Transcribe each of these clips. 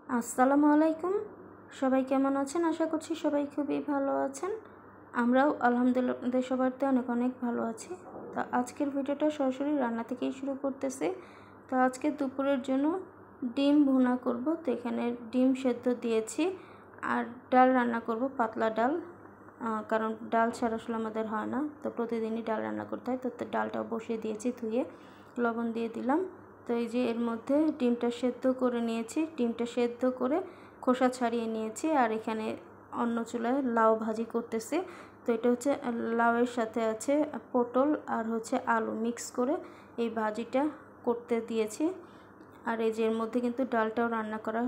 আসসালামু আলাইকুম। সবাই কেমন আছেন? আশা করছি সবাই খুবই ভালো আছেন। আমরাও আলহামদুলিল্লাহ আপনাদের সবারতে অনেক অনেক ভালো আছি। তো আজকের ভিডিওটা সরাসরি রান্না থেকেই শুরু করতেছি। তো আজকে দুপুরের জন্য ডিম ভুনা করব। তো এখানে ডিম সেদ্ধ দিয়েছি আর ডাল রান্না করব, পাতলা ডাল। কারণ ডাল ছাড়া আসলে আমাদের হয় না, তো প্রতিদিনই ডাল রান্না করতে হয়। তো ডালটাও বসিয়ে দিয়েছি, ধুয়ে লবণ দিয়ে দিলাম। তো এই যে এর মধ্যে ডিমটা সেদ্ধ করে নিয়েছি, ডিমটা সেদ্ধ করে খোসা ছাড়িয়ে নিয়েছি। আর এখানে অন্য চুলায় লাউ ভাজি করতেছি। তো এটা হচ্ছে লাউয়ের সাথে আছে পটল আর হচ্ছে আলু মিক্স করে এই ভাজিটা করতে দিয়েছি। আর এই যে এর মধ্যে কিন্তু ডালটাও রান্না করা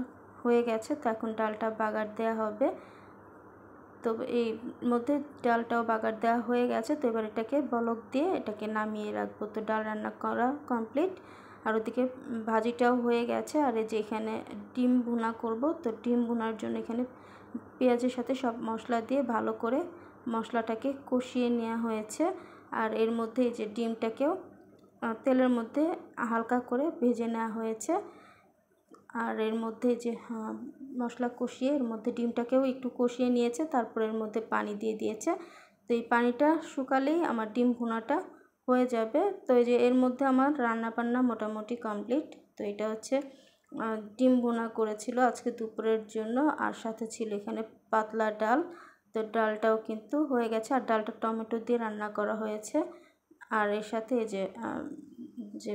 হয়ে গেছে। তো এখন ডালটা বাগার দেওয়া হবে। তো এই মধ্যে ডালটাও বাগার দেওয়া হয়ে গেছে। তো এবার এটাকে বলক দিয়ে এটাকে নামিয়ে রাখবো। তো ডাল রান্না করা কমপ্লিট, আর ওদিকে ভাজিটাও হয়ে গেছে। আর এই যে এখানে ডিম ভুনা করব। তো ডিম ভুনার জন্য এখানে পেঁয়াজের সাথে সব মশলা দিয়ে ভালো করে মশলাটাকে কষিয়ে নেওয়া হয়েছে। আর এর মধ্যে এই যে ডিমটাকেও তেলের মধ্যে হালকা করে ভেজে নেওয়া হয়েছে। আর এর মধ্যে যে মশলা কষিয়ে এর মধ্যে ডিমটাকেও একটু কষিয়ে নিয়েছে, তারপর এর মধ্যে পানি দিয়ে দিয়েছে। তো এই পানিটা শুকালেই আমার ডিম ভুনাটা হয়ে যাবে। তো এই যে এর মধ্যে আমার রান্না বান্না মোটামুটি কমপ্লিট। তো এটা হচ্ছে ডিম ভুনা করেছিল আজকে দুপুরের জন্য, আর সাথে ছিল এখানে পাতলা ডাল। তো ডালটাও কিন্তু হয়ে গেছে, আর ডালটা টমেটো দিয়ে রান্না করা হয়েছে। আর এর সাথে এই যে যে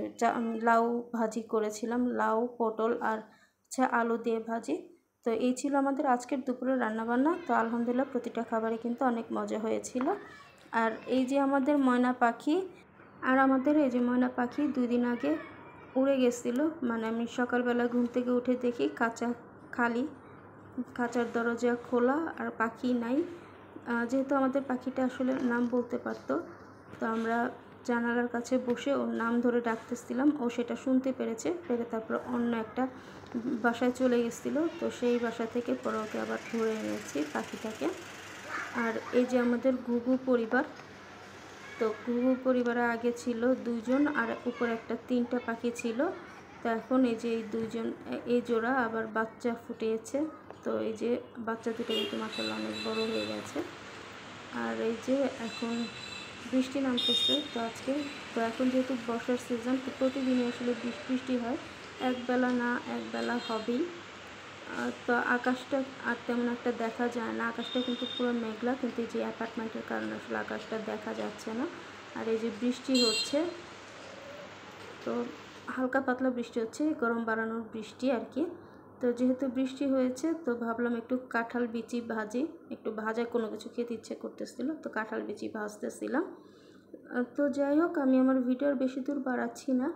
লাউ ভাজি করেছিলাম, লাউ পটল আর আলু দিয়ে ভাজি। তো এই ছিল আমাদের আজকের দুপুরের রান্নাবান্না। তো আলহামদুলিল্লাহ প্রতিটা খাবারে কিন্তু অনেক মজা হয়েছিল। আর এই যে আমাদের ময়না পাখি, আর আমাদের এই যে ময়না পাখি 2 দিন আগে উড়ে গেছিলো। মানে আমি সকালবেলা ঘুম থেকে উঠে দেখি কাঁচা খালি, খাঁচার দরজা খোলা আর পাখি নাই। যেহেতু আমাদের পাখিটা আসলে নাম বলতে পারতো, তো আমরা জানালার কাছে বসে ওর নাম ধরে ডাকতেছিলাম। ও সেটা শুনতে পেরে তারপর অন্য একটা বাসায় চলে গেছিলো। তো সেই বাসা থেকে পরে ওকে আবার ধরে এনেছি পাখিটাকে। আর এই যে আমাদের ঘুঘু পরিবার, তো ঘুঘু পরিবারে আগে ছিল 2 জন, আর উপরে একটা 3টা পাখি ছিল। তো এখন এই যে এই 2 জন, এই জোড়া আবার বাচ্চা ফুটিয়েছে। তো এই যে বাচ্চা দুটো কিন্তু মাশাআল্লাহ অনেক বড় হয়ে গেছে। আর এই যে এখন বৃষ্টি নামতেছে তো আজকে। তো এখন যেহেতু বর্ষার সিজন, তো প্রতিদিনই আসলে বৃষ্টি হয়, একবেলা না একবেলা হবেই। তো আকাশটা আর তেমন একটা দেখা যায় না, আকাশটা কিন্তু পুরো মেঘলা, কিন্তু এই যে অ্যাপার্টমেন্টের কারণে আসলে আকাশটা দেখা যাচ্ছে না। আর এই যে বৃষ্টি হচ্ছে, তো হালকা পাতলা বৃষ্টি হচ্ছে, গরম বাড়ানোর বৃষ্টি আর কি। তো যেহেতু বৃষ্টি হয়েছে, তো ভাবলাম একটু কাঁঠাল বিচি ভাজি, একটু ভাজা কোনো কিছু খেতে ইচ্ছে করতেছিল, তো কাঁঠাল বিচি ভাজতেছিলাম। তো যাই হোক, আমি আমার ভিডিওর বেশি দূর বাড়াচ্ছি না,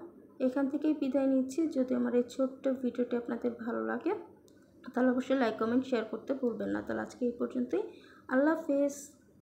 এখান থেকেই বিদায় নিচ্ছি। যদি আমার এই ছোট্ট ভিডিওটি আপনাদের ভালো লাগে তাহলে অবশ্যই লাইক কমেন্ট শেয়ার করতে ভুলবেন না। তাহলে আজকে এই পর্যন্তই। আল্লাহ হাফেজ।